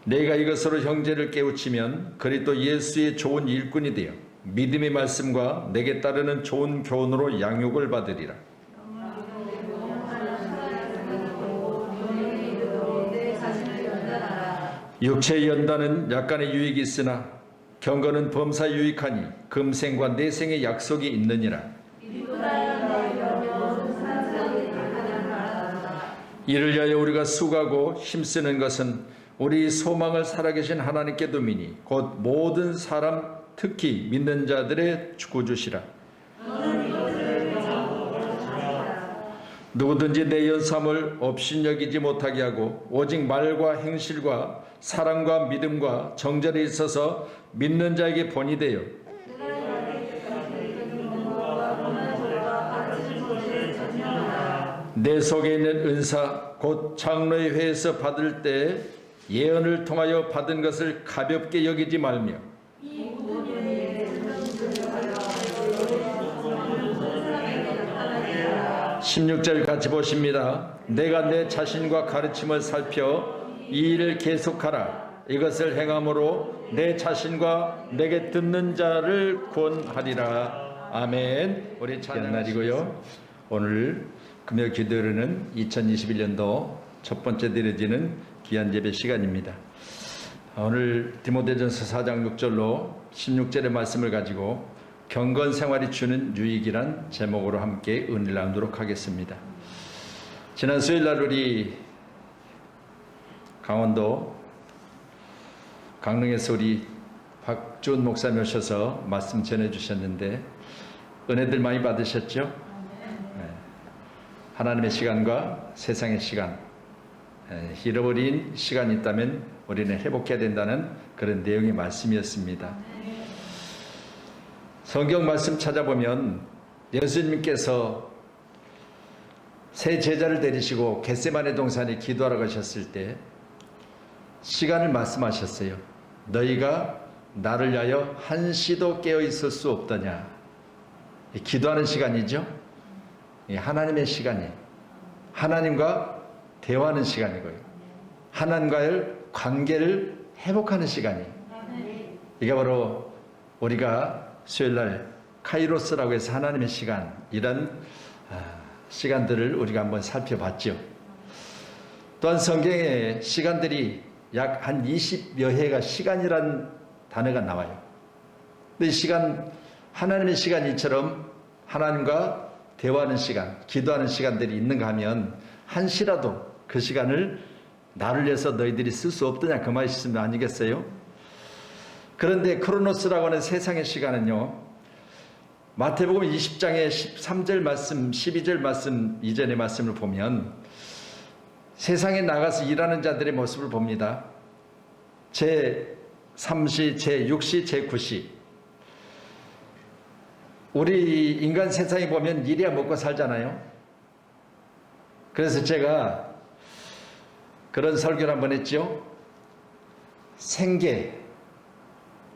내가 이것으로 형제를 깨우치면 그리스도 예수의 좋은 일꾼이 되어 믿음의 말씀과 내게 따르는 좋은 교훈으로 양육을 받으리라. 육체의 연단은 약간의 유익이 있으나 경건은 범사 유익하니 금생과 내생의 약속이 있느니라. 이를 위하여 우리가 수고하고 힘쓰는 것은 우리 소망을 살아계신 하나님께 도미니 곧 모든 사람 특히 믿는 자들의 구주시라. 누구든지 내 연삼을 업신여기지 못하게 하고 오직 말과 행실과 사랑과 믿음과 정절에 있어서 믿는 자에게 본이 되어 내 속에 있는 은사 곧 장로의 회에서 받을 때 예언을 통하여 받은 것을 가볍게 여기지 말며 16절 같이 보십니다. 내가 내 자신과 가르침을 살펴 이 일을 계속하라. 이것을 행함으로 내 자신과 내게 듣는 자를 구원하리라. 아멘. 우리 찬양 날이고요. 오늘 금요 기도회는 2021년도 첫 번째 드려지는 귀한 예배 시간입니다. 오늘 디모데전서 4장 6절로 16절의 말씀을 가지고 경건 생활이 주는 유익이란 제목으로 함께 은혜를 나누도록 하겠습니다. 지난 수요일날 우리 강원도 강릉에서 우리 박준 목사님 오셔서 말씀 전해주셨는데 은혜들 많이 받으셨죠? 네. 하나님의 시간과 세상의 시간, 잃어버린 시간이 있다면 우리는 회복해야 된다는 그런 내용의 말씀이었습니다. 성경 말씀 찾아보면 예수님께서 세 제자를 데리시고 겟세마네 동산에 기도하러 가셨을 때 시간을 말씀하셨어요. 너희가 나를 위하여 한시도 깨어 있을 수 없더냐. 기도하는 시간이죠. 하나님의 시간이에요. 하나님과 대화하는 시간이고요. 하나님과의 관계를 회복하는 시간이에요. 이게 바로 우리가 수요일날 카이로스라고 해서 하나님의 시간, 이런 시간들을 우리가 한번 살펴봤죠. 또한 성경에 시간들이 약 한 20여 해가 시간이란 단어가 나와요. 근데 이 시간, 하나님의 시간이처럼 하나님과 대화하는 시간, 기도하는 시간들이 있는가 하면 한시라도 그 시간을 나를 위해서 너희들이 쓸 수 없더냐, 그 말씀 아니겠어요? 그런데 크로노스라고 하는 세상의 시간은요, 마태복음 20장의 13절 말씀, 12절 말씀 이전의 말씀을 보면 세상에 나가서 일하는 자들의 모습을 봅니다. 제3시, 제6시, 제9시. 우리 인간 세상에 보면 일해야 먹고 살잖아요. 그래서 제가 그런 설교를 한번 했죠. 생계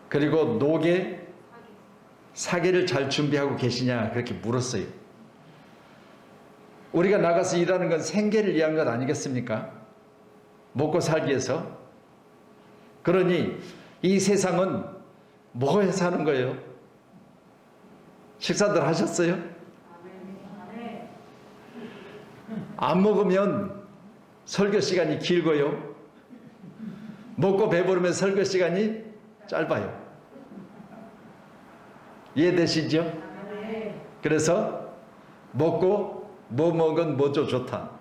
그리고 노계, 사계를 잘 준비하고 계시냐 그렇게 물었어요. 우리가 나가서 일하는 건 생계를 위한 것 아니겠습니까? 먹고 살기 위해서. 그러니 이 세상은 먹어야 사는 거예요. 식사들 하셨어요? 안 먹으면 설교 시간이 길고요. 먹고 배부르면 설교 시간이 짧아요. 이해되시죠? 그래서 먹고 뭐 먹은 뭐죠 좋다.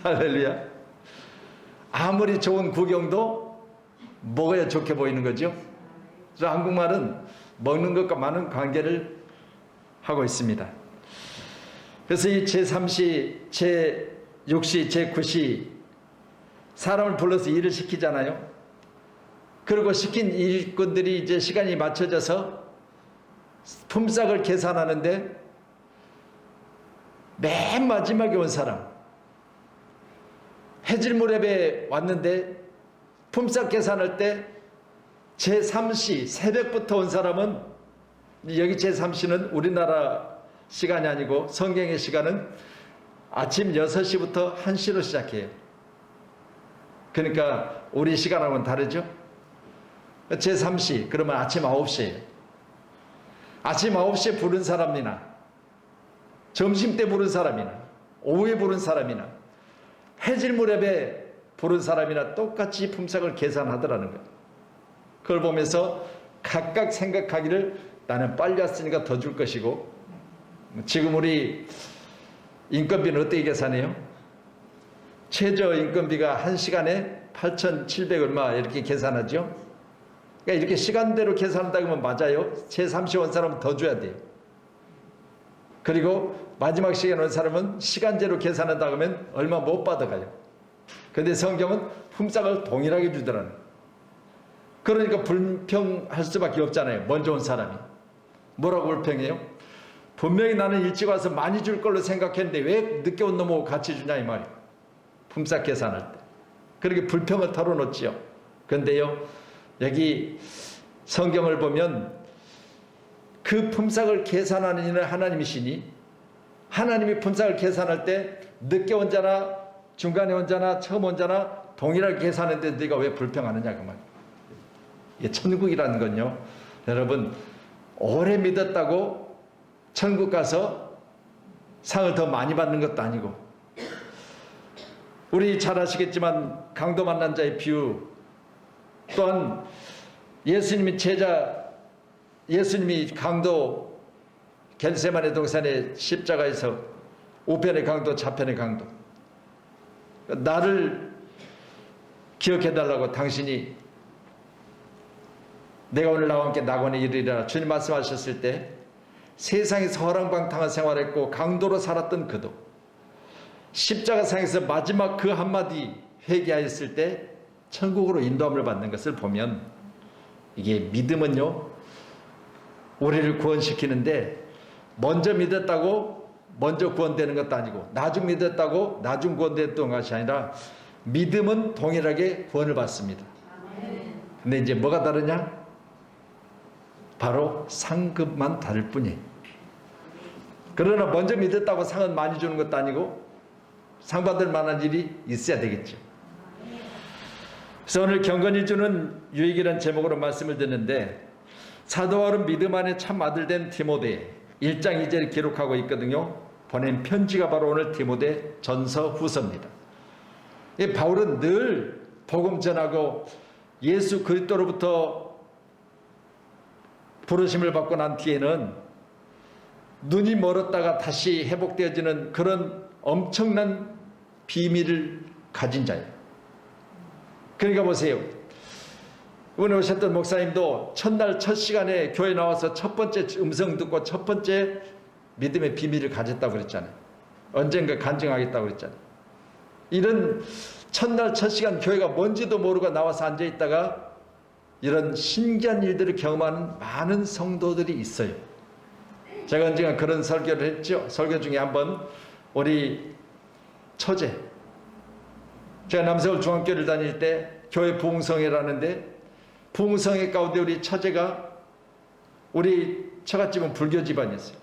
할렐루야. 아무리 좋은 구경도 먹어야 좋게 보이는 거죠. 그래서 한국말은 먹는 것과 많은 관계를 하고 있습니다. 그래서 이 제3시, 제6시, 제9시 사람을 불러서 일을 시키잖아요. 그리고 시킨 일꾼들이 이제 시간이 맞춰져서 품삯을 계산하는데 맨 마지막에 온 사람, 해질무렵에 왔는데 품삯 계산할 때 제3시 새벽부터 온 사람은, 여기 제3시는 우리나라 시간이 아니고 성경의 시간은 아침 6시부터 1시로 시작해요. 그러니까 우리 시간하고는 다르죠. 제3시 그러면 아침 9시에 아침 9시에 부른 사람이나 점심때 부른 사람이나 오후에 부른 사람이나 해질 무렵에 부른 사람이나 똑같이 품삯을 계산하더라는 거예요. 그걸 보면서 각각 생각하기를 나는 빨리 왔으니까 더 줄 것이고, 지금 우리 인건비는 어떻게 계산해요? 최저인건비가 1시간에 8,700 얼마 이렇게 계산하죠. 그러니까 이렇게 시간대로 계산한다고 하면 맞아요. 제3시 온 사람은 더 줘야 돼요. 그리고 마지막 시간에 온 사람은 시간제로 계산한다고 하면 얼마 못 받아가요. 그런데 성경은 품삯을 동일하게 주더라는 거예요. 그러니까 불평할 수밖에 없잖아요. 먼저 온 사람이. 뭐라고 불평해요? 분명히 나는 일찍 와서 많이 줄 걸로 생각했는데 왜 늦게 온 놈하고 같이 주냐 이 말이에요. 품삯 계산할 때. 그렇게 불평을 털어놓지요. 그런데요, 여기 성경을 보면 그 품삯을 계산하는 이는 하나님이시니, 하나님이 품삯을 계산할 때 늦게 온 자나 중간에 온 자나 처음 온 자나 동일하게 계산하는데 네가 왜 불평하느냐 그 말이에요. 이게 천국이라는 건요, 여러분 오래 믿었다고 천국 가서 상을 더 많이 받는 것도 아니고, 우리 잘 아시겠지만 강도 만난 자의 비유, 또한 예수님이 강도 겟세마네 동산의 십자가에서 우편의 강도 좌편의 강도, 나를 기억해달라고 당신이 내가 오늘 나와 함께 낙원에 이르리라 주님 말씀하셨을 때 세상에서 허랑방탕한 생활했고 강도로 살았던 그도 십자가상에서 마지막 그 한마디 회개하였을 때 천국으로 인도함을 받는 것을 보면, 이게 믿음은요 우리를 구원시키는데 먼저 믿었다고 먼저 구원되는 것도 아니고 나중 믿었다고 나중 구원됐던 것이 아니라 믿음은 동일하게 구원을 받습니다. 근데 이제 뭐가 다르냐? 바로 상급만 다를 뿐이에요. 그러나 먼저 믿었다고 상은 많이 주는 것도 아니고 상 받을 만한 일이 있어야 되겠죠. 그래서 오늘 경건이 주는 유익이라는 제목으로 말씀을 듣는데, 사도 바울은 믿음 안에 참 아들 된 디모데 1장 2절을 기록하고 있거든요. 보낸 편지가 바로 오늘 디모데 전서 후서입니다. 바울은 늘 복음 전하고 예수 그리스도로부터 부르심을 받고 난 뒤에는 눈이 멀었다가 다시 회복되어지는 그런 엄청난 비밀을 가진 자예요. 그러니까 보세요. 오늘 오셨던 목사님도 첫날 첫 시간에 교회 나와서 첫 번째 음성 듣고 첫 번째 믿음의 비밀을 가졌다고 그랬잖아요. 언젠가 간증하겠다고 그랬잖아요. 이런 첫날 첫 시간 교회가 뭔지도 모르고 나와서 앉아있다가 이런 신기한 일들을 경험하는 많은 성도들이 있어요. 제가 언젠가 그런 설교를 했죠. 설교 중에 한번 우리 처제, 제가 남서울 중학교를 다닐 때 교회 부흥성회라는데, 부흥성회 가운데 우리 처제가, 우리 처갓집은 불교 집안이었어요.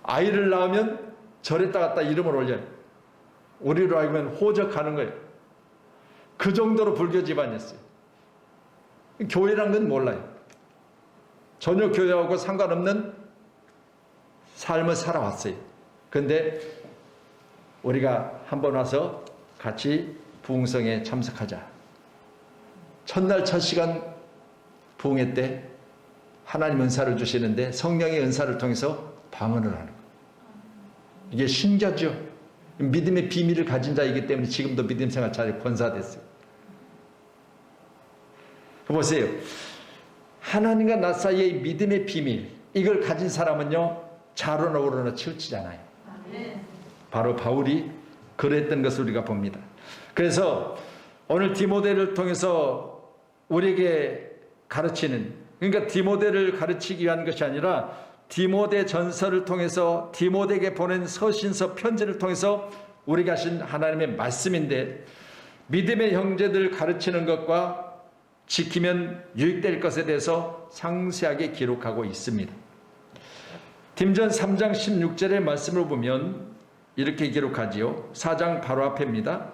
아이를 낳으면 절에다 갖다 이름을 올려요. 우리로 알고 보면 호적하는 거예요. 그 정도로 불교 집안이었어요. 교회란 건 몰라요. 전혀 교회하고 상관없는 삶을 살아왔어요. 그런데 우리가 한번 와서 같이 부흥성에 참석하자. 첫날 첫 시간 부흥회 때 하나님 은사를 주시는데 성령의 은사를 통해서 방언을 하는 거예요. 이게 신기하죠. 믿음의 비밀을 가진 자이기 때문에 지금도 믿음 생활 잘 권사됐어요. 보세요. 하나님과 나 사이의 믿음의 비밀, 이걸 가진 사람은요 좌로나 우로나 치우치잖아요. 바로 바울이 그랬던 것을 우리가 봅니다. 그래서 오늘 디모데를 통해서 우리에게 가르치는, 그러니까 디모데를 가르치기 위한 것이 아니라 디모데 전서를 통해서 디모데에게 보낸 서신서 편지를 통해서 우리에게 하신 하나님의 말씀인데, 믿음의 형제들 가르치는 것과 지키면 유익될 것에 대해서 상세하게 기록하고 있습니다. 딤전 3장 16절의 말씀을 보면 이렇게 기록하지요. 4장 바로 앞입니다.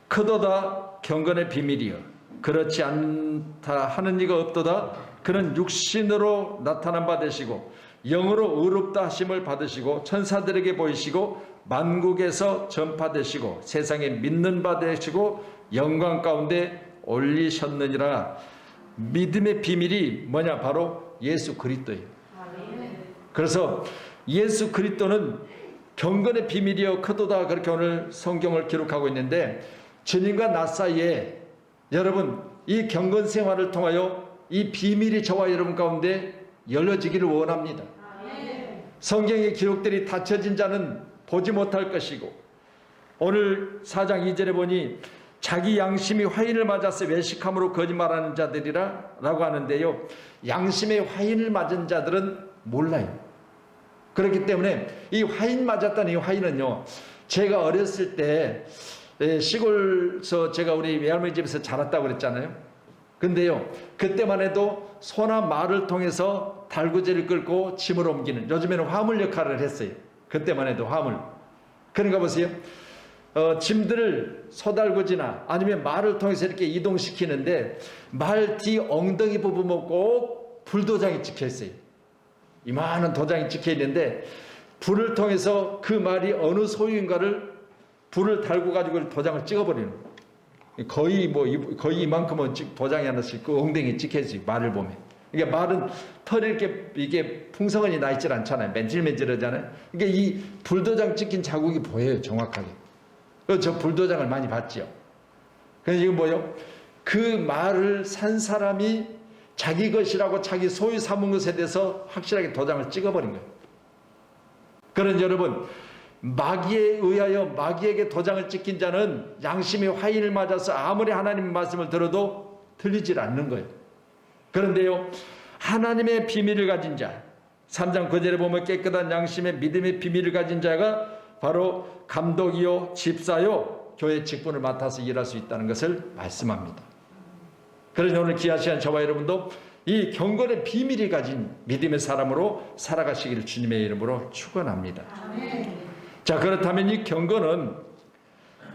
크도다 경건의 비밀이요 그렇지 않다 하는 이가 없도다. 그는 육신으로 나타난 바 되시고 영으로 의롭다 하심을 받으시고 천사들에게 보이시고 만국에서 전파되시고 세상에 믿는 바 되시고 영광 가운데 올리셨느니라. 믿음의 비밀이 뭐냐? 바로 예수 그리스도예요. 그래서 예수 그리스도는 경건의 비밀이여 크도다, 그렇게 오늘 성경을 기록하고 있는데, 주님과 나 사이에 여러분 이 경건 생활을 통하여 이 비밀이 저와 여러분 가운데 열려지기를 원합니다. 성경의 기록들이 닫혀진 자는 보지 못할 것이고, 오늘 4장 2절에 보니 자기 양심이 화인을 맞아서 외식함으로 거짓말하는 자들이라 라고 하는데요, 양심의 화인을 맞은 자들은 몰라요. 그렇기 때문에 이 화인 맞았다는 이 화인은요, 제가 어렸을 때 시골서 제가 우리 외할머니 집에서 자랐다고 그랬잖아요. 근데요, 그때만 해도 소나 말을 통해서 달구지를 끌고 짐을 옮기는, 요즘에는 화물 역할을 했어요. 그때만 해도 화물. 그러니까 보세요, 짐들을 소달구지나 아니면 말을 통해서 이렇게 이동시키는데 말 뒤 엉덩이 부분은 꼭 불도장이 찍혀 있어요. 이만한 도장이 찍혀 있는데 불을 통해서 그 말이 어느 소유인가를 불을 달고 가지고 도장을 찍어버리는 거예요. 거의 이만큼은 도장이 하나씩 그 엉덩이에 찍혀 있어요. 말을 보면. 이게 말은 털이 이게 풍성하니 나 있질 않잖아요. 맨질맨질하잖아요. 이게 이 불도장 찍힌 자국이 보여요. 정확하게. 그래서 저 불도장을 많이 봤죠. 그래서 이거 뭐요? 그 말을 산 사람이 자기 것이라고 자기 소유 삼은 것에 대해서 확실하게 도장을 찍어버린 거예요. 그런 여러분, 마귀에 의하여 마귀에게 도장을 찍힌 자는 양심의 화인을 맞아서 아무리 하나님의 말씀을 들어도 틀리질 않는 거예요. 그런데요, 하나님의 비밀을 가진 자, 3장 9절에 보면 깨끗한 양심의 믿음의 비밀을 가진 자가 바로 감독이요 집사요 교회 직분을 맡아서 일할 수 있다는 것을 말씀합니다. 그러니 오늘 귀한 시간 저와 여러분도 이 경건의 비밀이 가진 믿음의 사람으로 살아가시기를 주님의 이름으로 축원합니다. 자, 그렇다면 이 경건은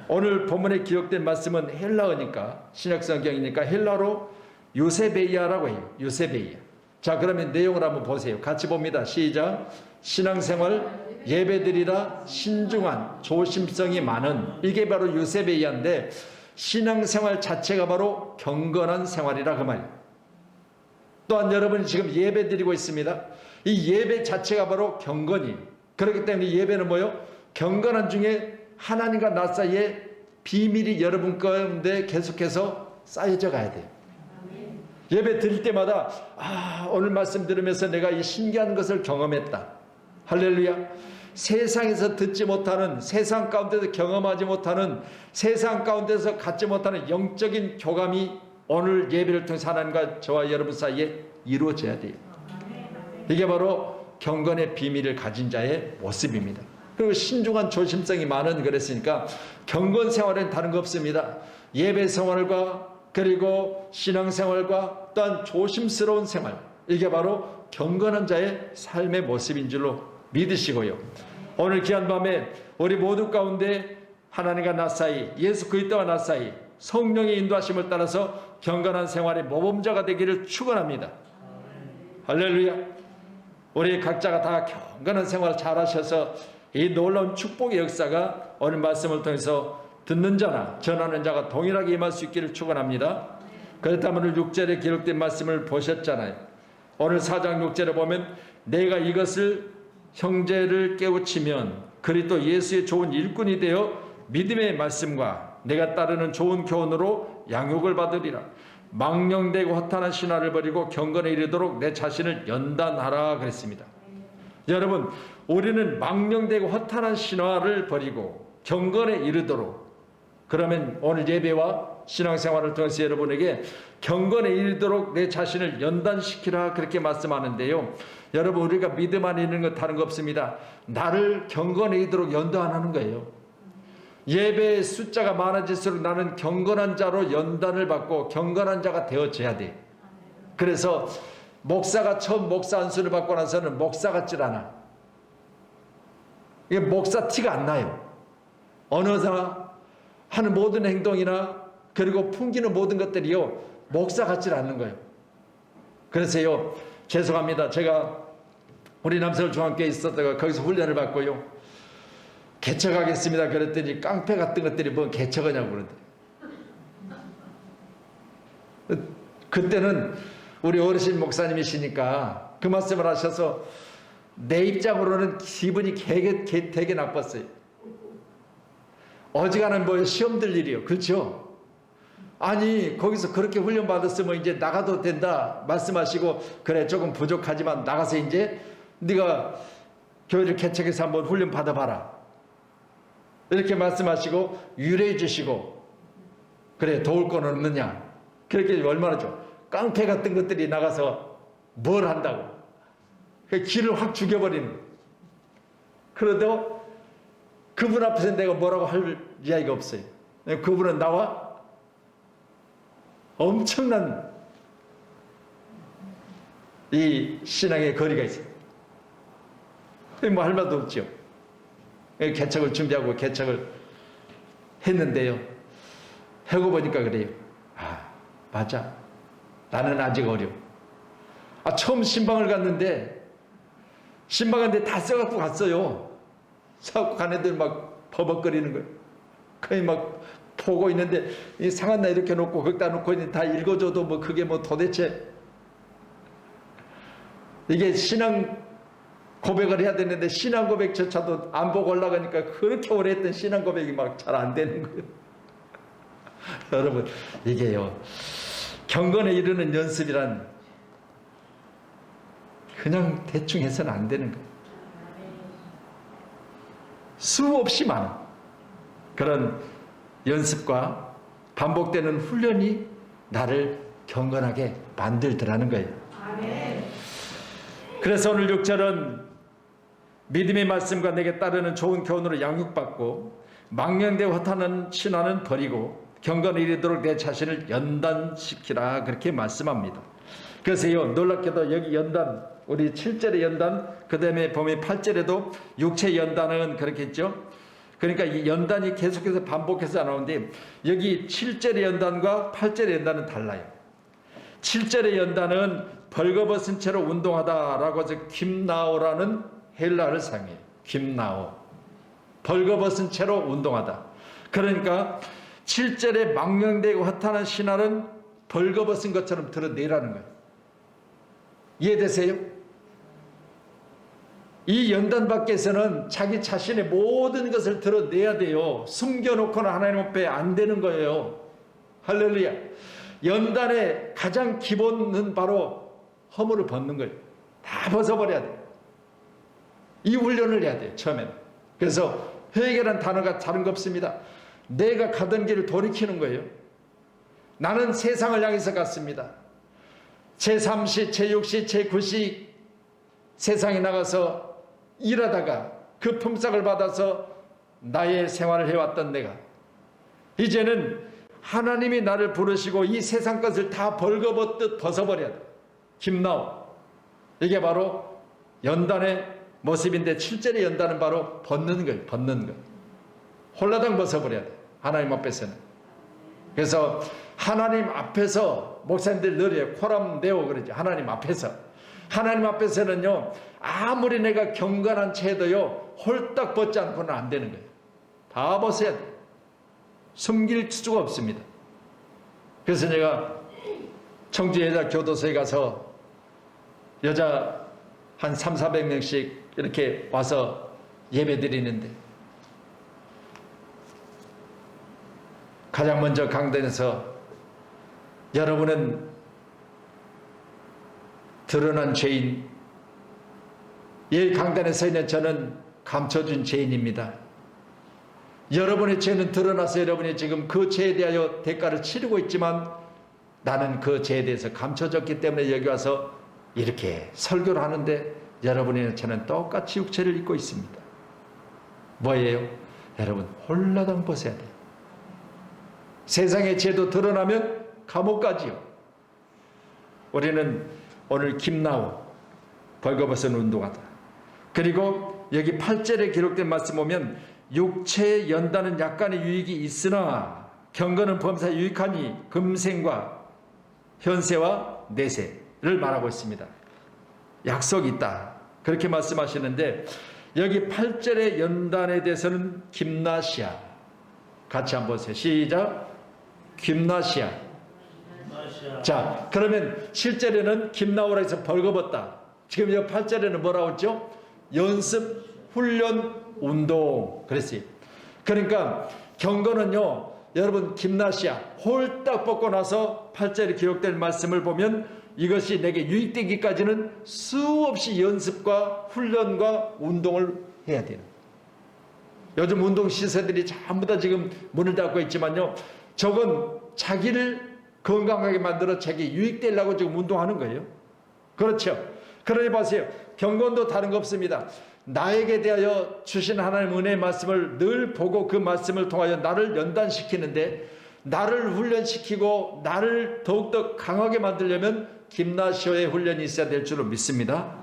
오늘 본문에 기록된 말씀은 헬라어니까, 신약성경이니까 헬라로 유세베이아라고 해요. 유세베이아. 자, 그러면 내용을 한번 보세요. 같이 봅니다. 시작. 신앙생활 예배드리라 신중한 조심성이 많은, 이게 바로 유세베이아인데 신앙생활 자체가 바로 경건한 생활이라 그 말이에요. 또한 여러분이 지금 예배드리고 있습니다. 이 예배 자체가 바로 경건이에요. 그렇기 때문에 예배는 뭐요? 경건한 중에 하나님과 나 사이에 비밀이 여러분 가운데 계속해서 쌓여져 가야 돼요. 예배 드릴 때마다 오늘 말씀 들으면서 내가 이 신기한 것을 경험했다. 할렐루야. 세상에서 듣지 못하는, 세상 가운데서 경험하지 못하는, 세상 가운데서 갖지 못하는 영적인 교감이 오늘 예배를 통해서 하나님과 저와 여러분 사이에 이루어져야 돼요. 이게 바로 경건의 비밀을 가진 자의 모습입니다. 그리고 신중한 조심성이 많은, 그랬으니까 경건 생활은 다른 거 없습니다. 예배 생활과 그리고 신앙생활과 또한 조심스러운 생활, 이게 바로 경건한 자의 삶의 모습인 줄로 믿으시고요. 오늘 귀한 밤에 우리 모두 가운데 하나님과 나 사이, 예수 그리스도와 나 사이 성령의 인도하심을 따라서 경건한 생활의 모범자가 되기를 축원합니다. 할렐루야. 우리 각자가 다 경건한 생활을 잘하셔서 이 놀라운 축복의 역사가 오늘 말씀을 통해서 듣는 자나 전하는 자가 동일하게 임할 수 있기를 축원합니다. 그렇다면 오늘 6절에 기록된 말씀을 보셨잖아요. 오늘 4장 6절에 보면 내가 이것을 형제를 깨우치면 그리스도 예수의 좋은 일꾼이 되어 믿음의 말씀과 내가 따르는 좋은 교훈으로 양육을 받으리라. 망령되고 허탄한 신화를 버리고 경건에 이르도록 내 자신을 연단하라 그랬습니다. 여러분, 우리는 망령되고 허탄한 신화를 버리고 경건에 이르도록, 그러면 오늘 예배와 신앙생활을 통해서 여러분에게 경건에 이르도록 내 자신을 연단시키라 그렇게 말씀하는데요. 여러분, 우리가 믿음 안에 있는 건 다른 거 없습니다. 나를 경건에 이르도록 연단하는 거예요. 예배의 숫자가 많아질수록 나는 경건한 자로 연단을 받고 경건한 자가 되어져야 돼. 그래서 목사가 처음 목사 안수를 받고 나서는 목사 같질 않아. 이게 목사 티가 안 나요. 언어나 하는 모든 행동이나 그리고 풍기는 모든 것들이요 목사 같지 않는 거예요. 그래서요, 죄송합니다. 제가 우리 남서울 중학교에 있었다가 거기서 훈련을 받고요, 개척하겠습니다 그랬더니 깡패 같은 것들이 뭐 개척하냐고 그러더래요. 그때는 우리 어르신 목사님이시니까 그 말씀을 하셔서 내 입장으로는 기분이 되게 나빴어요. 어지간한 뭐 시험 들 일이요, 그렇죠? 아니 거기서 그렇게 훈련 받았으면 이제 나가도 된다 말씀하시고, 그래 조금 부족하지만 나가서 이제 네가 교회를 개척해서 한번 훈련 받아봐라 이렇게 말씀하시고 유래해 주시고, 그래 도울 건 없느냐, 그렇게 얼마나 좋아. 깡패 같은 것들이 나가서 뭘 한다고 길을 확 죽여버리는. 그래도 그분 앞에서 내가 뭐라고 할 이야기가 없어요. 그분은 나와 엄청난 이 신앙의 거리가 있어요. 뭐 할 말도 없죠. 개척을 준비하고 개척을 했는데요, 하고 보니까 그래요. 아 맞아, 나는 아직 어려. 처음 신방을 갔는데 신방한테 다 써갖고 갔어요. 써갖고 간 애들 막 버벅거리는 거예요. 거의 막 보고 있는데 이 상한 나 이렇게 놓고 거기다 놓고 다 읽어줘도 뭐 그게 뭐 도대체 이게 신앙 고백을 해야 되는데 신앙 고백조차도 안 보고 올라가니까 그렇게 오래 했던 신앙 고백이 막 잘 안 되는 거예요. 여러분 이게요, 경건에 이르는 연습이란 그냥 대충 해서는 안 되는 거예요. 수없이 많은 그런 연습과 반복되는 훈련이 나를 경건하게 만들더라는 거예요. 그래서 오늘 6절은 믿음의 말씀과 내게 따르는 좋은 교훈으로 양육받고 망령되고 허탄한 신화는 버리고 경건에 이르도록 내 자신을 연단시키라, 그렇게 말씀합니다. 그래서요, 놀랍게도 여기 연단, 우리 7절의 연단, 그 다음에 보면 8절에도 육체 연단은 그렇게 했죠. 그러니까 이 연단이 계속해서 반복해서 나오는데 여기 7절의 연단과 8절의 연단은 달라요. 7절의 연단은 벌거벗은 채로 운동하다라고 해서 김나오라는 헬라어를 사용해요. 김나오, 벌거벗은 채로 운동하다. 그러니까 7절에 망령되고 허탄한 신화는 벌거벗은 것처럼 드러내라는 거예요. 이해되세요? 이 연단 밖에서는 자기 자신의 모든 것을 드러내야 돼요. 숨겨놓고는 하나님 앞에 안 되는 거예요. 할렐루야. 연단의 가장 기본은 바로 허물을 벗는 거예요. 다 벗어버려야 돼요. 이 훈련을 해야 돼요, 처음에는. 그래서 회개란 단어가 다른 거 없습니다. 내가 가던 길을 돌이키는 거예요. 나는 세상을 향해서 갔습니다. 제3시, 제6시, 제9시 세상에 나가서 일하다가 그 품삯을 받아서 나의 생활을 해왔던 내가 이제는 하나님이 나를 부르시고 이 세상 것을 다 벌거벗듯 벗어버려야 돼. 김나오. 이게 바로 연단의 모습인데 7절의 연단은 바로 벗는 거예요. 벗는 거. 홀라당 벗어버려야 돼. 하나님 앞에서는. 그래서 하나님 앞에서 목사님들 늘어요. 코람데오 그러죠. 하나님 앞에서. 하나님 앞에서는요, 아무리 내가 경건한 채도요, 홀딱 벗지 않고는 안 되는 거예요. 다 벗어야 돼요. 숨길 수가 없습니다. 그래서 제가 청주 여자 교도소에 가서 여자 한 300~400명씩 이렇게 와서 예배 드리는데 가장 먼저 강단에서 여러분은 드러난 죄인, 이 강단에 서 있는 저는 감춰준 죄인입니다. 여러분의 죄는 드러나서 여러분이 지금 그 죄에 대하여 대가를 치르고 있지만 나는 그 죄에 대해서 감춰졌기 때문에 여기 와서 이렇게 설교를 하는데 여러분의 죄는 똑같이 육체를 입고 있습니다. 뭐예요? 여러분 홀라당 벗어야 돼요. 세상의 죄도 드러나면 감옥 가지요. 우리는 오늘 김나오, 벌거벗은 운동하다. 그리고 여기 8절에 기록된 말씀 보면 육체의 연단은 약간의 유익이 있으나 경건은 범사에 유익하니 금생과 현세와 내세를 말하고 있습니다. 약속이 있다. 그렇게 말씀하시는데 여기 8절의 연단에 대해서는 김나시아. 같이 한번 보세요. 시작. 김나시아. 자, 그러면 7절에는 김나오라 해서 벌거벗다. 지금 여기 8절에는 뭐라고 했죠? 연습, 훈련, 운동. 그랬어요. 그러니까 경건은요, 여러분 김나시아 홀딱 벗고 나서 8절에 기록된 말씀을 보면 이것이 내게 유익되기까지는 수없이 연습과 훈련과 운동을 해야 돼요. 요즘 운동 시설들이 전부 다 지금 문을 닫고 있지만요, 저건 자기를 건강하게 만들어 자기 유익되려고 지금 운동하는 거예요. 그렇죠. 그러니 보세요. 경건도 다른 거 없습니다. 나에게 대하여 주신 하나님의 은혜의 말씀을 늘 보고 그 말씀을 통하여 나를 연단시키는데, 나를 훈련시키고 나를 더욱더 강하게 만들려면 김나시오의 훈련이 있어야 될 줄로 믿습니다.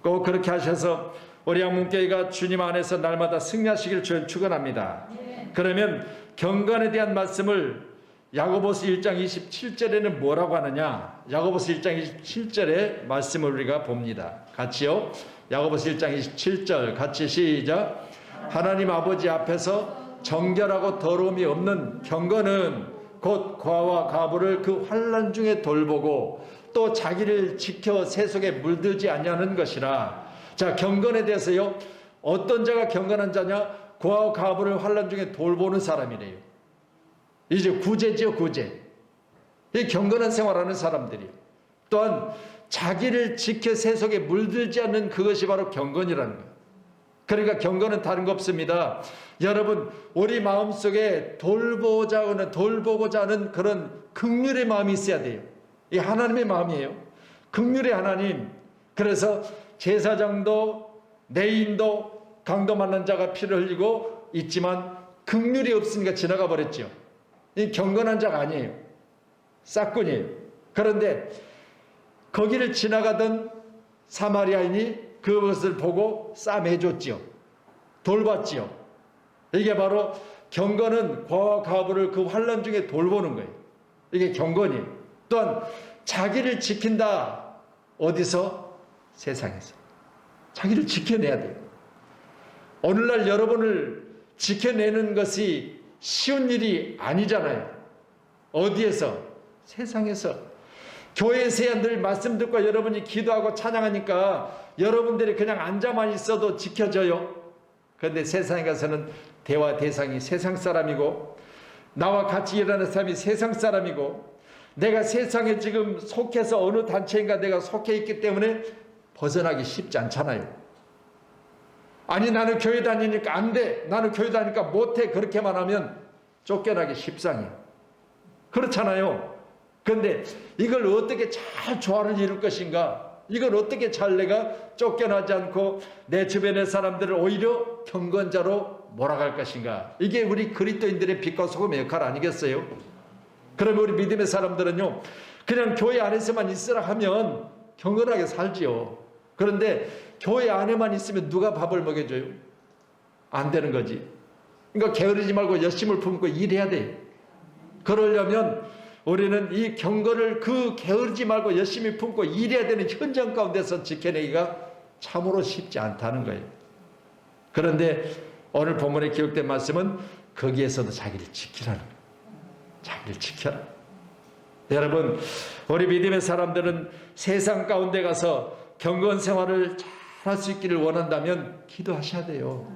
꼭 그렇게 하셔서 우리 양문교회가 주님 안에서 날마다 승리하시기를 주님 축원합니다. 그러면 경건에 대한 말씀을 야고보서 1장 27절에는 뭐라고 하느냐? 야고보서 1장 27절의 말씀을 우리가 봅니다. 같이요. 야고보서 1장 27절 같이 시작. 하나님 아버지 앞에서 정결하고 더러움이 없는 경건은 곧 과와 가부를 그 환난 중에 돌보고 또 자기를 지켜 세속에 물들지 아니하는 것이라. 자, 경건에 대해서요, 어떤 자가 경건한 자냐? 과와 가부를 환난 중에 돌보는 사람이래요. 이제 구제지요, 구제. 이 경건한 생활하는 사람들이 또한 자기를 지켜 세속에 물들지 않는 그것이 바로 경건이라는 거예요. 그러니까 경건은 다른 거 없습니다. 여러분, 우리 마음속에 돌보고자 하는 그런 긍휼의 마음이 있어야 돼요. 이 하나님의 마음이에요. 긍휼의 하나님. 그래서 제사장도 내인도 강도 만난 자가 피를 흘리고 있지만 긍휼이 없으니까 지나가 버렸죠. 이 경건한 자가 아니에요. 싹군이에요. 그런데 거기를 지나가던 사마리아인이 그것을 보고 싸매줬지요. 돌봤지요. 이게 바로 경건은 과와 가부를 그 환난 중에 돌보는 거예요. 이게 경건이에요. 또한 자기를 지킨다. 어디서? 세상에서. 자기를 지켜내야 돼요. 오늘날 여러분을 지켜내는 것이 쉬운 일이 아니잖아요. 어디에서? 세상에서. 교회에서야 늘 말씀 듣고 여러분이 기도하고 찬양하니까 여러분들이 그냥 앉아만 있어도 지켜져요. 그런데 세상에 가서는 대화 대상이 세상 사람이고, 나와 같이 일하는 사람이 세상 사람이고, 내가 세상에 지금 속해서 어느 단체인가 내가 속해 있기 때문에 벗어나기 쉽지 않잖아요. 아니, 나는 교회 다니니까 안 돼, 나는 교회 다니니까 못해, 그렇게만 하면 쫓겨나기 십상이에요. 그렇잖아요. 그런데 이걸 어떻게 잘 조화를 이룰 것인가, 이걸 어떻게 잘 내가 쫓겨나지 않고 내 주변의 사람들을 오히려 경건자로 몰아갈 것인가, 이게 우리 그리스도인들의 빛과 소금의 역할 아니겠어요? 그러면 우리 믿음의 사람들은요, 그냥 교회 안에서만 있으라 하면 경건하게 살지요. 그런데 교회 안에만 있으면 누가 밥을 먹여줘요? 안 되는 거지. 그러니까 게으르지 말고 열심을 품고 일해야 돼. 그러려면 우리는 이 경건을 그 게으르지 말고 열심히 품고 일해야 되는 현장 가운데서 지켜내기가 참으로 쉽지 않다는 거예요. 그런데 오늘 본문에 기록된 말씀은 거기에서도 자기를 지키라는 거예요. 자기를 지켜라. 여러분, 우리 믿음의 사람들은 세상 가운데 가서 경건 생활을 잘 할 수 있기를 원한다면 기도하셔야 돼요.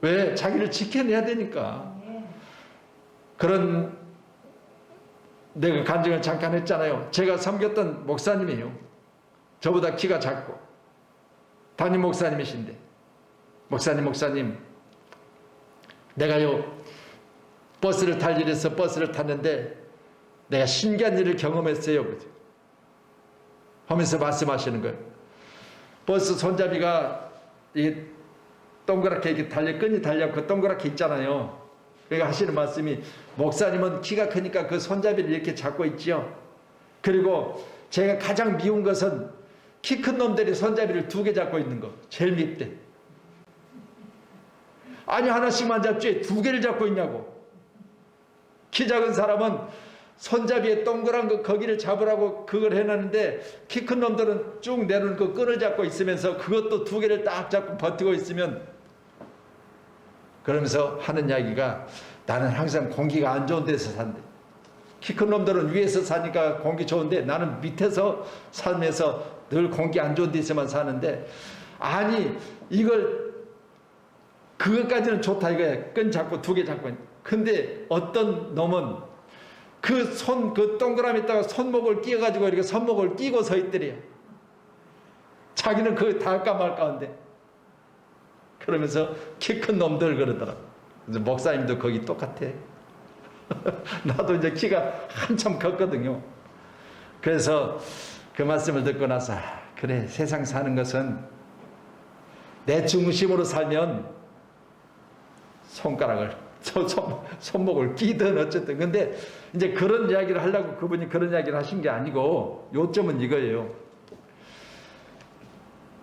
왜? 자기를 지켜내야 되니까. 그런 내가 간증을 잠깐 했잖아요. 제가 섬겼던 목사님이에요. 저보다 키가 작고 담임 목사님이신데, 목사님 내가요 버스를 탈 일이 있어 버스를 탔는데 내가 신기한 일을 경험했어요 하면서 말씀하시는 거예요. 버스 손잡이가 이 동그랗게 이렇게 끈이 달려있고 동그랗게 있잖아요. 그러니까 하시는 말씀이, 목사님은 키가 크니까 그 손잡이를 이렇게 잡고 있지요. 그리고 제가 가장 미운 것은 키 큰 놈들이 손잡이를 2개 잡고 있는 거. 제일 밉대. 아니, 하나씩만 잡지 2개를 잡고 있냐고. 키 작은 사람은 손잡이에 동그란 거 거기를 잡으라고 그걸 해놨는데 키 큰 놈들은 쭉 내려오는 그 끈을 잡고 있으면서 그것도 두 개를 딱 잡고 버티고 있으면, 그러면서 하는 이야기가 나는 항상 공기가 안 좋은 데서 산대. 키 큰 놈들은 위에서 사니까 공기 좋은데 나는 밑에서 살면서 늘 공기 안 좋은 데서만 사는데, 아니 이걸 그것까지는 좋다 이거야. 끈 잡고 두 개 잡고. 근데 어떤 놈은 그 동그라미에다가 손목을 끼워가지고 이렇게 손목을 끼고 서 있더래요. 자기는 그거 다 할까 말까 한데. 그러면서 키 큰 놈들 그러더라. 그래서 목사님도 거기 똑같아. 나도 이제 키가 한참 컸거든요. 그래서 그 말씀을 듣고 나서 그래, 세상 사는 것은 내 중심으로 살면 손목을 끼든 어쨌든. 근데 이제 그런 이야기를 하려고 그분이 그런 이야기를 하신 게 아니고, 요점은 이거예요.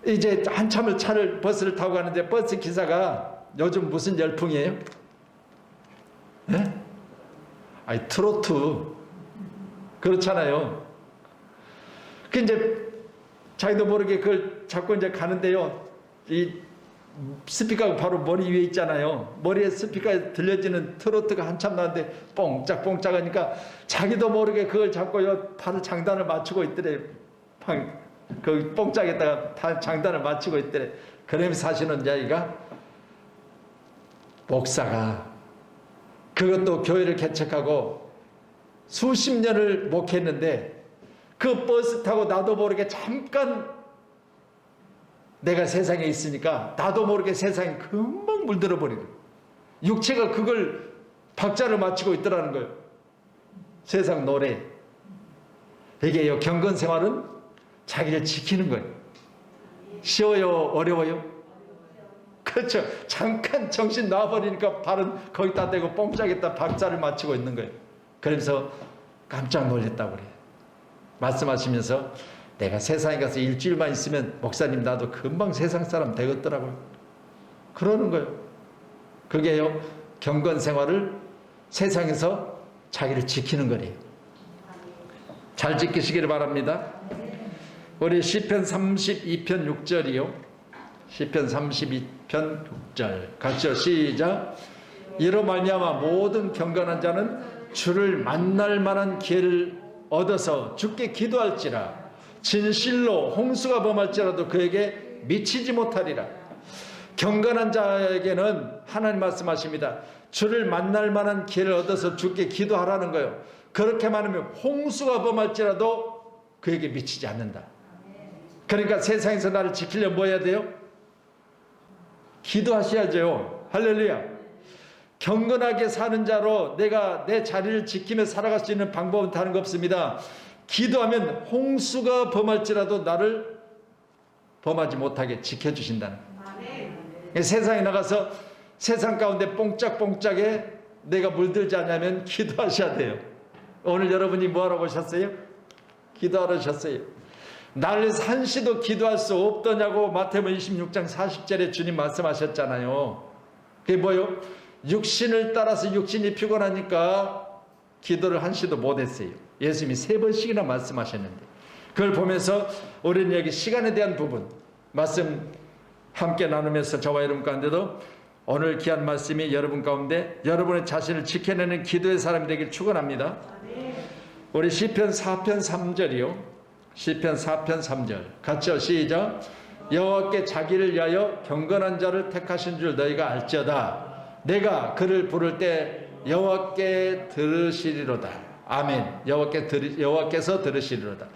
이제 한참을 버스를 타고 가는데 버스 기사가 요즘 무슨 열풍이에요? 네? 아니 트로트 그렇잖아요. 그 이제 자기도 모르게 그걸 잡고 이제 가는데요. 이 스피커가 바로 머리 위에 있잖아요. 머리에 스피커에 들려지는 트로트가 한참 나는데 뽕짝뽕짝 하니까 자기도 모르게 그걸 잡고 팔을 장단을 맞추고 있더래. 그 뽕짝에다가 장단을 맞추고 있더래. 그러면서 하시는 이야기가, 목사가 그것도 교회를 개척하고 수십 년을 목했는데 그 버스 타고 나도 모르게 잠깐 내가 세상에 있으니까 나도 모르게 세상에 금방 물들어 버리고 육체가 그걸 박자를 맞추고 있더라는 거예요. 세상 노래. 이게요, 경건 생활은 자기를 지키는 거예요. 쉬워요? 어려워요? 그렇죠. 잠깐 정신 놔버리니까 발은 거기다 대고 뽕짝에다 박자를 맞추고 있는 거예요. 그러면서 깜짝 놀랐다고 그래요. 말씀하시면서 내가 세상에 가서 일주일만 있으면 목사님 나도 금방 세상 사람 되겠더라고요. 그러는 거예요. 그게요, 경건 생활을 세상에서 자기를 지키는 거래요. 잘 지키시기를 바랍니다. 우리 시편 32편 6절이요. 시편 32편 6절 같이요. 시작. 이로 말미암아 모든 경건한 자는 주를 만날 만한 기회를 얻어서 주께 기도할지라. 진실로 홍수가 범할지라도 그에게 미치지 못하리라. 경건한 자에게는 하나님 말씀하십니다. 주를 만날 만한 기회를 얻어서 주께 기도하라는 거예요. 그렇게만 하면 홍수가 범할지라도 그에게 미치지 않는다. 그러니까 세상에서 나를 지키려면 뭐 해야 돼요? 기도하셔야죠. 할렐루야. 경건하게 사는 자로 내가 내 자리를 지키며 살아갈 수 있는 방법은 다른 거 없습니다. 기도하면 홍수가 범할지라도 나를 범하지 못하게 지켜주신다는 거예요. 세상에 나가서 세상 가운데 뽕짝뽕짝에 내가 물들지 않으면 기도하셔야 돼요. 오늘 여러분이 뭐하러 오셨어요? 기도하러 오셨어요. 나를 한시도 기도할 수 없더냐고 마태복음 26장 40절에 주님 말씀하셨잖아요. 그게 뭐예요? 육신을 따라서 육신이 피곤하니까 기도를 한시도 못했어요. 예수님이 3번씩이나 말씀하셨는데, 그걸 보면서 우리는 여기 시간에 대한 부분 말씀 함께 나누면서 저와 여러분 가운데도 오늘 귀한 말씀이 여러분 가운데 여러분의 자신을 지켜내는 기도의 사람이 되길 축원합니다. 우리 시편 4편 3절이요. 시편 4편 3절 같이요. 시작. 여호와께 자기를 위하여 경건한 자를 택하신 줄 너희가 알지어다. 내가 그를 부를 때 여호와께 들으시리로다. 아멘. 여호와께서 들으시리로다.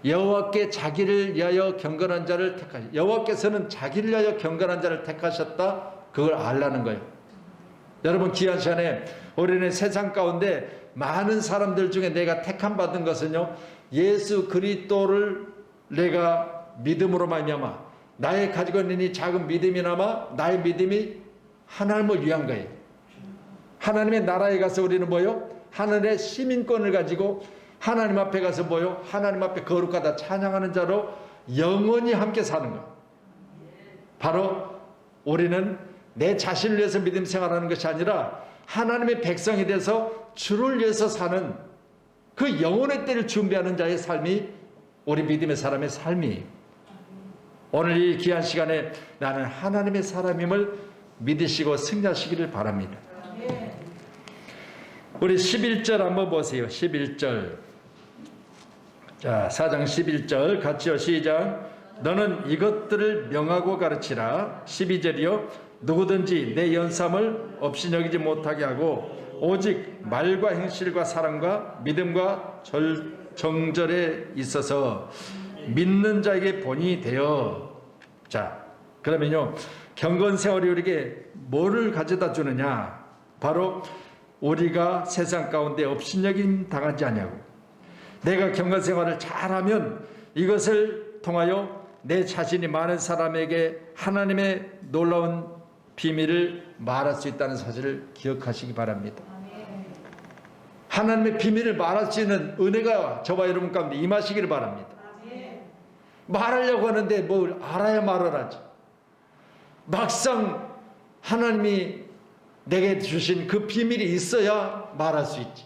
여호와께 자기를 위하여 경건한 자를 택하셨다. 여호와께서는 자기를 위하여 경건한 자를 택하셨다. 그걸 알라는 거예요. 여러분, 귀한 시간에 우리는 세상 가운데 많은 사람들 중에 내가 택함 받은 것은요, 예수 그리스도를 내가 믿음으로 말미암아 나의 가지고 있는 이 작은 믿음이나마 나의 믿음이 하나님을 위한 거예요. 하나님의 나라에 가서 우리는 뭐요? 하늘의 시민권을 가지고 하나님 앞에 가서 뭐요? 하나님 앞에 거룩하다 찬양하는 자로 영원히 함께 사는 거예요. 바로 우리는 내 자신을 위해서 믿음 생활하는 것이 아니라 하나님의 백성이 돼서 주를 위해서 사는 그 영혼의 때를 준비하는 자의 삶이 우리 믿음의 사람의 삶이에요. 오늘 이 귀한 시간에 나는 하나님의 사람임을 믿으시고 승리하시기를 바랍니다. 우리 11절 한번 보세요. 11절. 자, 4장 11절 같이요. 시작. 너는 이것들을 명하고 가르치라. 12절이요. 누구든지 내 연삼을 없이 여기지 못하게 하고 오직 말과 행실과 사랑과 믿음과 정절에 있어서 믿는 자에게 본이 되어. 자, 그러면요, 경건세월이 우리에게 뭐를 가져다 주느냐? 바로 우리가 세상 가운데 업신여김 당하지 않냐고. 내가 경건생활을 잘하면 이것을 통하여 내 자신이 많은 사람에게 하나님의 놀라운 비밀을 말할 수 있다는 사실을 기억하시기 바랍니다. 하나님의 비밀을 말할 수 있는 은혜가 저와 여러분 가운데 임하시기를 바랍니다. 말하려고 하는데 뭘 알아야 말을 하지. 막상 하나님이 내게 주신 그 비밀이 있어야 말할 수 있지.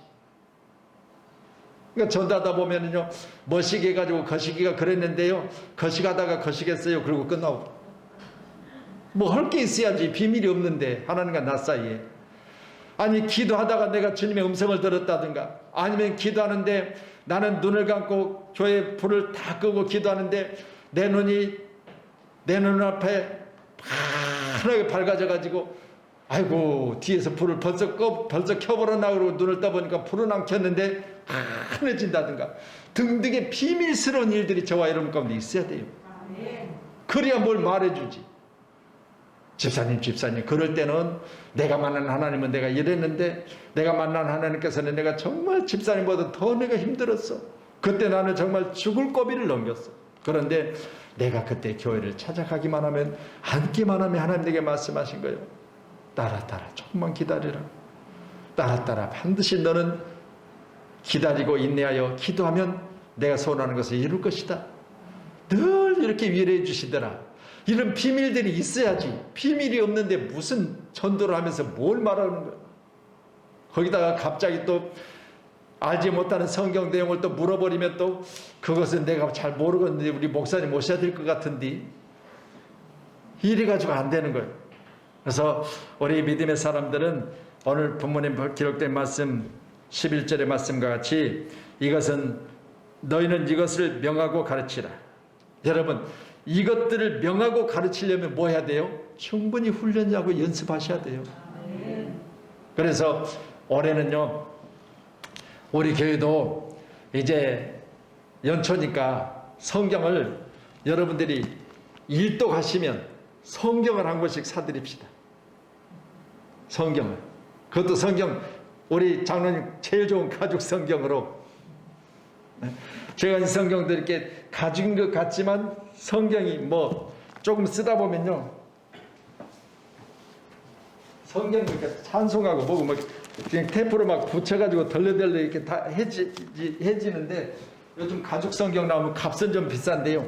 그러니까 전도하다 보면은요, 머시기 해가지고 거시기가 그랬는데요, 거시가다가 거시겠어요. 그리고 끝나고. 뭐 할 게 있어야지. 비밀이 없는데, 하나님과 나 사이에. 아니, 기도하다가 내가 주님의 음성을 들었다든가, 아니면 기도하는데 나는 눈을 감고 교회 불을 다 끄고 기도하는데 내 눈이 내 눈앞에 환하게 밝아져가지고, 아이고, 뒤에서 불을 벌써 켜버렸나 그러고 눈을 떠보니까 불은 안 켰는데 환해진다든가 등등의 비밀스러운 일들이 저와 여러분 가운데 있어야 돼요. 그래야 뭘 말해주지. 집사님, 그럴 때는 내가 만난 하나님은 내가 이랬는데, 내가 만난 하나님께서는 내가 정말 집사님보다 더 내가 힘들었어. 그때 나는 정말 죽을 고비를 넘겼어. 그런데 내가 그때 교회를 찾아가기만 하면, 앉기만 하면 하나님 내게 말씀하신 거예요. 따라 조금만 기다리라. 따라 반드시 너는 기다리고 인내하여 기도하면 내가 소원하는 것을 이룰 것이다. 늘 이렇게 위로해 주시더라. 이런 비밀들이 있어야지. 비밀이 없는데 무슨 전도를 하면서 뭘 말하는 거야. 거기다가 갑자기 또 알지 못하는 성경 내용을 또 물어버리면 또 그것은 내가 잘 모르겠는데 우리 목사님 모셔야 될 것 같은데, 이래가지고 안 되는 거예요. 그래서 우리 믿음의 사람들은 오늘 본문에 기록된 말씀 11절의 말씀과 같이 이것은 너희는 이것을 명하고 가르치라. 여러분, 이것들을 명하고 가르치려면 뭐 해야 돼요? 충분히 훈련하고 연습하셔야 돼요. 그래서 올해는요, 우리 교회도 이제 연초니까 성경을 여러분들이 일독하시면 성경을 한 권씩 사드립시다. 성경을. 그것도 성경, 우리 장로님 제일 좋은 가죽 성경으로. 제가 이 성경도 이렇게 가죽인 것 같지만 성경이 뭐 조금 쓰다 보면요, 성경 이렇게 찬송하고 뭐고 막 그냥 테이프로 막 붙여가지고 덜레덜레 이렇게 다 해지는데, 요즘 가죽 성경 나오면 값은 좀 비싼데요,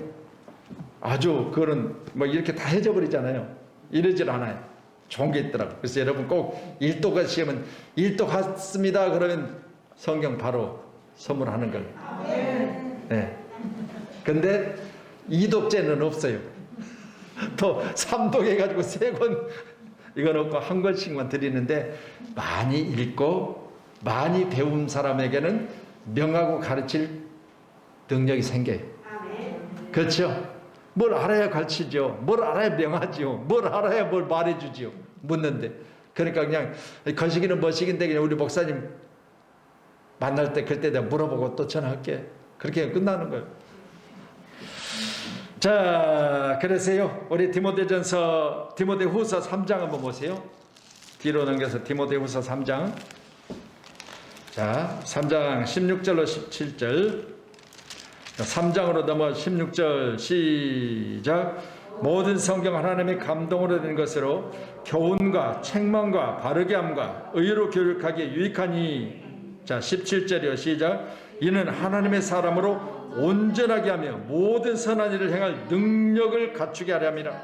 아주 그거는 뭐 이렇게 다 해져버리잖아요. 이러질 않아요. 좋은 게 있더라고요. 그래서 여러분 꼭 일독하시면, 일독했습니다 그러면 성경 바로 선물하는 걸. 네. 근데 이독제는 없어요. 또 3독 해가지고 3권, 이건 없고 한 권씩만 드리는데, 많이 읽고 많이 배운 사람에게는 명하고 가르칠 능력이 생겨요. 그렇죠? 뭘 알아야 가르치죠. 뭘 알아야 명하죠. 뭘 알아야 뭘 말해주죠. 묻는데. 그러니까 그냥 거시기는 뭐시기인데 그냥 우리 목사님 만날 때 그때 내가 물어보고 또 전화할게. 그렇게 끝나는 거예요. 자, 그래서요, 우리 디모데후서 3장 한번 보세요. 뒤로 넘겨서 디모데후서 3장. 자, 3장 16절로 17절. 3장으로 넘어 16절 시작. 모든 성경 하나님의 감동으로 된 것으로 교훈과 책망과 바르게 함과 의로 교육하기에 유익하니. 자, 17절이요 시작. 이는 하나님의 사람으로 온전하게 하며 모든 선한 일을 행할 능력을 갖추게 하려 함이라.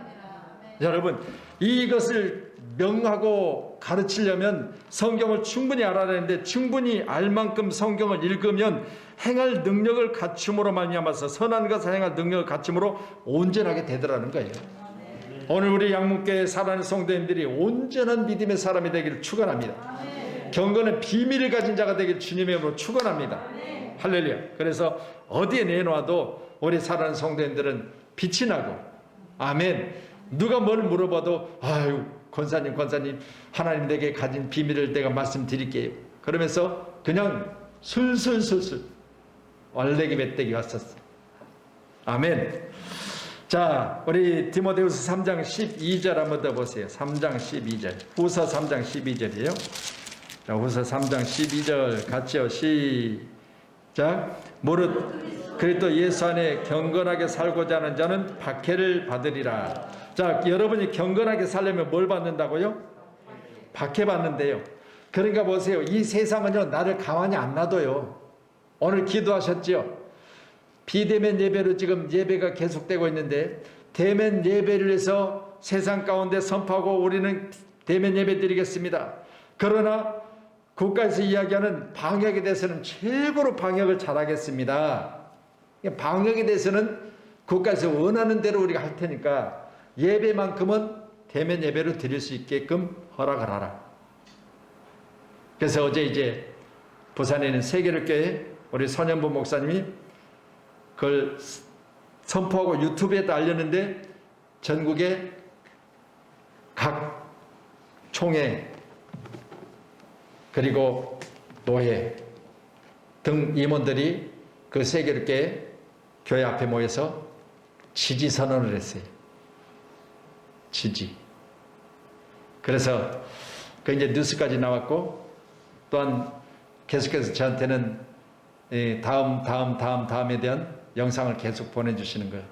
여러분, 이것을 명하고 가르치려면 성경을 충분히 알아야 되는데, 충분히 알 만큼 성경을 읽으면 행할 능력을 갖춤으로 말미암아서 선한 것을 행할 능력을 갖춤으로 온전하게 되더라는 거예요. 오늘 우리 양문교회 사랑하는 성도님들이 온전한 믿음의 사람이 되기를 축원합니다. 경건은 비밀을 가진 자가 되기를 주님의 이름으로 축원합니다. 할렐루야. 그래서 어디에 내놓아도 우리 사랑하는 성도님들은 빛이 나고, 아멘. 누가 뭘 물어봐도 아유 권사님 하나님 내게 가진 비밀을 내가 말씀드릴게요. 그러면서 그냥 술술술술 얼레기 멧돼기 왔었어. 아멘. 자, 우리 디모데후서 3장 12절 한번 더 보세요. 3장 12절. 후서 3장 12절이에요. 자, 후서 3장 12절 같이요. 시작. 무릇 그리스도 예수 안에 경건하게 살고자 하는 자는 박해를 받으리라. 자, 여러분이 경건하게 살려면 뭘 받는다고요? 박해 받는데요. 그러니까 보세요. 이 세상은요, 나를 가만히 안 놔둬요. 오늘 기도하셨죠? 비대면 예배로 지금 예배가 계속되고 있는데, 대면 예배를 해서 세상 가운데 선포하고 우리는 대면 예배 드리겠습니다. 그러나 국가에서 이야기하는 방역에 대해서는 최고로 방역을 잘하겠습니다. 방역에 대해서는 국가에서 원하는 대로 우리가 할 테니까 예배만큼은 대면 예배로 드릴 수 있게끔 허락을 하라. 그래서 어제 이제 부산에 있는 세계를교회 우리 선현부 목사님이 그걸 선포하고 유튜브에도 알렸는데, 전국의 각 총회 그리고 노회 등 임원들이 그 세계교회 교회 앞에 모여서 지지 선언을 했어요. 지지. 그래서 그 이제 뉴스까지 나왔고, 또한 계속해서 저한테는 다음에 대한 영상을 계속 보내주시는 거예요.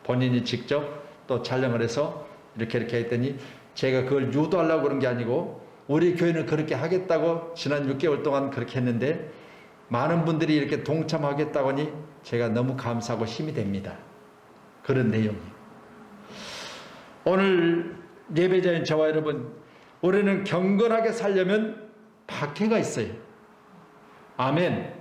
본인이 직접 또 촬영을 해서 이렇게 했더니, 제가 그걸 유도하려고 그런 게 아니고 우리 교회는 그렇게 하겠다고 지난 6개월 동안 그렇게 했는데, 많은 분들이 이렇게 동참하겠다고 하니 제가 너무 감사하고 힘이 됩니다. 그런 내용이에요. 오늘 예배자인 저와 여러분, 우리는 경건하게 살려면 박해가 있어요. 아멘.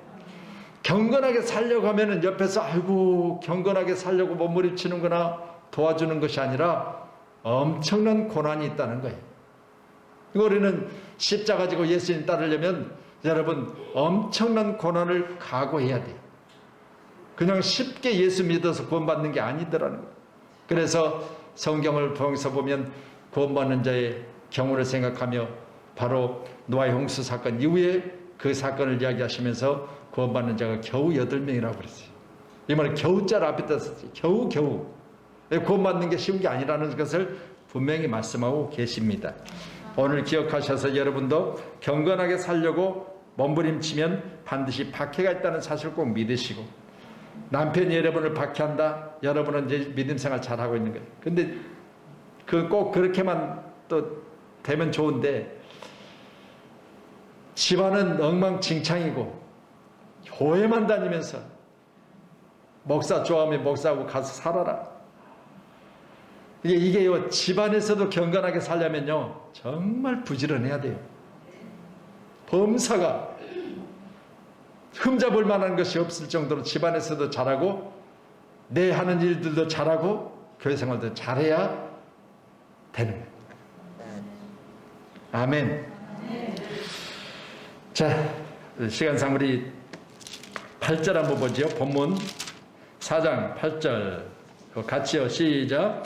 경건하게 살려고 하면은 옆에서 아이고 경건하게 살려고 몸부림치는구나 도와주는 것이 아니라 엄청난 고난이 있다는 거예요. 우리는 십자가 지고 예수님 따르려면 여러분 엄청난 고난을 각오해야 돼요. 그냥 쉽게 예수 믿어서 구원받는 게 아니더라는 거예요. 그래서 성경을 통해서 보면 구원받는 자의 경우를 생각하며 바로 노아의 홍수 사건 이후에 그 사건을 이야기하시면서 구원받는 자가 겨우 8명이라고 그랬어요. 이 말은 겨우자를 앞에다 썼어요. 겨우. 구원받는 게 쉬운 게 아니라는 것을 분명히 말씀하고 계십니다. 오늘 기억하셔서 여러분도 경건하게 살려고 몸부림치면 반드시 박해가 있다는 사실을 꼭 믿으시고, 남편이 여러분을 박해한다? 여러분은 이제 믿음 생활 잘하고 있는 거예요. 근데 꼭 그렇게만 또 되면 좋은데, 집안은 엉망진창이고 교회만 다니면서 목사 좋아하면 목사하고 가서 살아라. 이게요, 집안에서도 경건하게 살려면요 정말 부지런해야 돼요. 범사가 흠잡을 만한 것이 없을 정도로 집안에서도 잘하고 내 하는 일들도 잘하고 교회 생활도 잘해야 되는 거예요. 아멘. 자, 시간상 우리 8절 한번 보죠. 본문 4장 8절 같이요. 시작.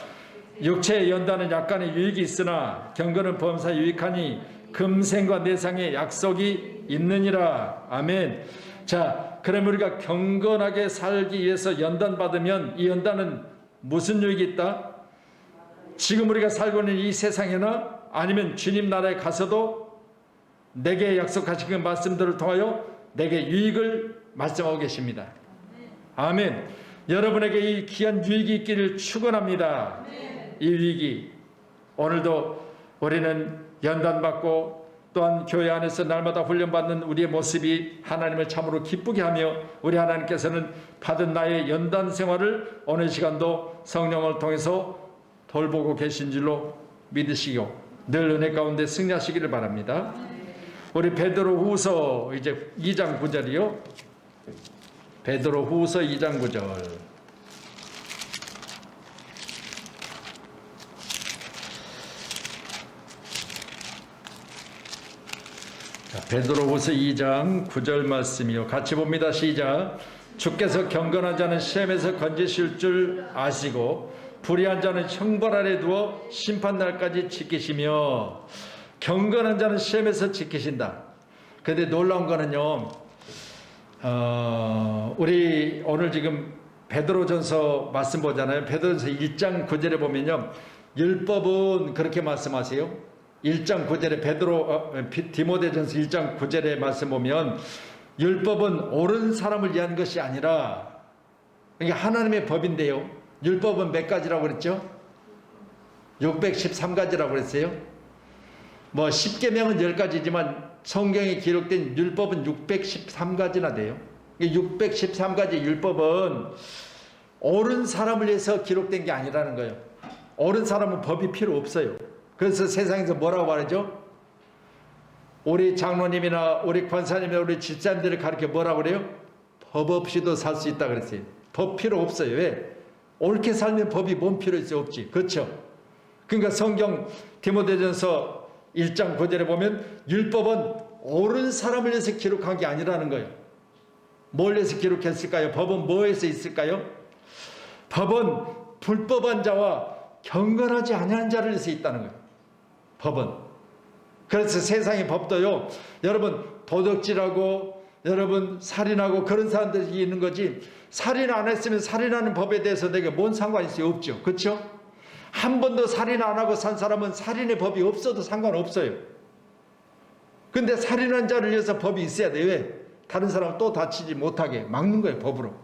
육체의 연단은 약간의 유익이 있으나 경건은 범사에 유익하니 금생과 내상의 약속이 있느니라. 아멘. 자, 그럼 우리가 경건하게 살기 위해서 연단받으면 이 연단은 무슨 유익이 있다? 지금 우리가 살고 있는 이 세상에나 아니면 주님 나라에 가서도 내게 약속하신 그 말씀들을 통하여 내게 유익을 말씀하고 계십니다. 아멘. 여러분에게 이 귀한 유익이 있기를 축원합니다. 이 유익이 오늘도 우리는 연단받고 또한 교회 안에서 날마다 훈련받는 우리의 모습이 하나님을 참으로 기쁘게 하며, 우리 하나님께서는 받은 나의 연단 생활을 오늘 시간도 성령을 통해서 돌보고 계신 줄로 믿으시고 늘 은혜 가운데 승리하시기를 바랍니다. 우리 베드로후서 이제 2장 9절이요. 베드로후서 2장 9절. 베드로후서 2장 9절 말씀이요. 같이 봅니다. 시작. 주께서 경건한 자는 시험에서 건지실 줄 아시고 불의한 자는 형벌 아래 두어 심판날까지 지키시며 경건한 자는 시험에서 지키신다. 근데 놀라운 거는요, 우리 오늘 지금 베드로전서 말씀 보잖아요. 베드로전서 1장 9절에 보면요, 율법은 그렇게 말씀하세요. 1장 9절에 디모데전서 1장 9절에 말씀 보면 율법은 옳은 사람을 위한 것이 아니라, 이게 하나님의 법인데요. 율법은 몇 가지라고 그랬죠? 613가지라고 그랬어요. 뭐 10계명은 10가지지만 성경에 기록된 율법은 613가지나 돼요. 613가지 율법은 옳은 사람을 위해서 기록된 게 아니라는 거예요. 옳은 사람은 법이 필요 없어요. 그래서 세상에서 뭐라고 말하죠? 우리 장로님이나 우리 권사님이나 우리 집사님들을 가르쳐 뭐라고 그래요? 법 없이도 살 수 있다 그랬어요. 법 필요 없어요. 왜? 옳게 살면 법이 뭔 필요 있어요? 없지. 그렇죠? 그러니까 성경 디모데전서 1장 9절에 보면 율법은 옳은 사람을 위해서 기록한 게 아니라는 거예요. 뭘 위해서 기록했을까요? 법은 뭐에서 있을까요? 법은 불법한 자와 경건하지 아니한 자를 위해서 있다는 거예요. 법은. 그래서 세상의 법도요, 여러분 도둑질하고 여러분 살인하고 그런 사람들이 있는 거지, 살인 안 했으면 살인하는 법에 대해서 내가 뭔 상관이 있어요? 없죠. 그렇죠? 한 번도 살인 안 하고 산 사람은 살인의 법이 없어도 상관없어요. 근데 살인한 자를 위해서 법이 있어야 돼요. 왜? 다른 사람 또 다치지 못하게 막는 거예요, 법으로.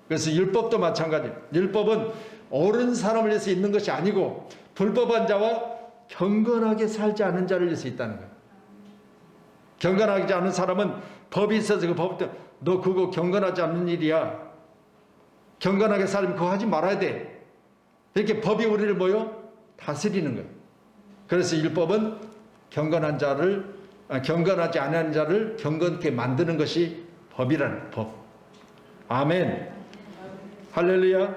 그래서 율법도 마찬가지예요. 율법은 옳은 사람을 위해서 있는 것이 아니고 불법한 자와 경건하게 살지 않은 자를 위해서 있다는 거예요. 경건하지 않은 사람은 법이 있어서 그 법부터 너 그거 경건하지 않는 일이야. 경건하게 살면 그거 하지 말아야 돼. 이렇게 법이 우리를 뭐요? 다스리는 거예요. 그래서 율법은 경건하지 않은 자를 경건케 만드는 것이 법이라는 법. 아멘. 할렐루야.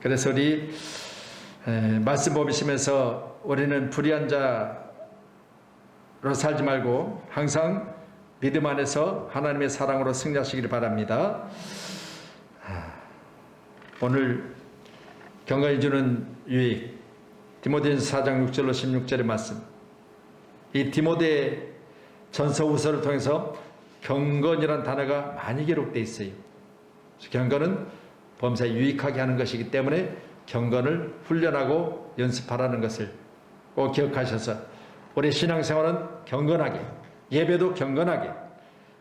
그래서 우리 말씀 보시면서 우리는 불의한 자로 살지 말고 항상 믿음 안에서 하나님의 사랑으로 승리하시기를 바랍니다. 오늘 경건이 주는 유익, 디모데전서 4장 6절로 16절의 말씀. 이 디모데 전서후서를 통해서 경건이라는 단어가 많이 기록되어 있어요. 경건은 범사에 유익하게 하는 것이기 때문에 경건을 훈련하고 연습하라는 것을 꼭 기억하셔서 우리 신앙생활은 경건하게, 예배도 경건하게,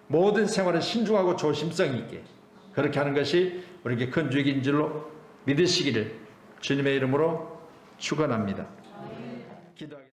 모든 생활은 신중하고 조심성 있게 그렇게 하는 것이 우리에게 큰 유익인 줄로 믿으시기를 주님의 이름으로 축원합니다. 기도하겠습니다.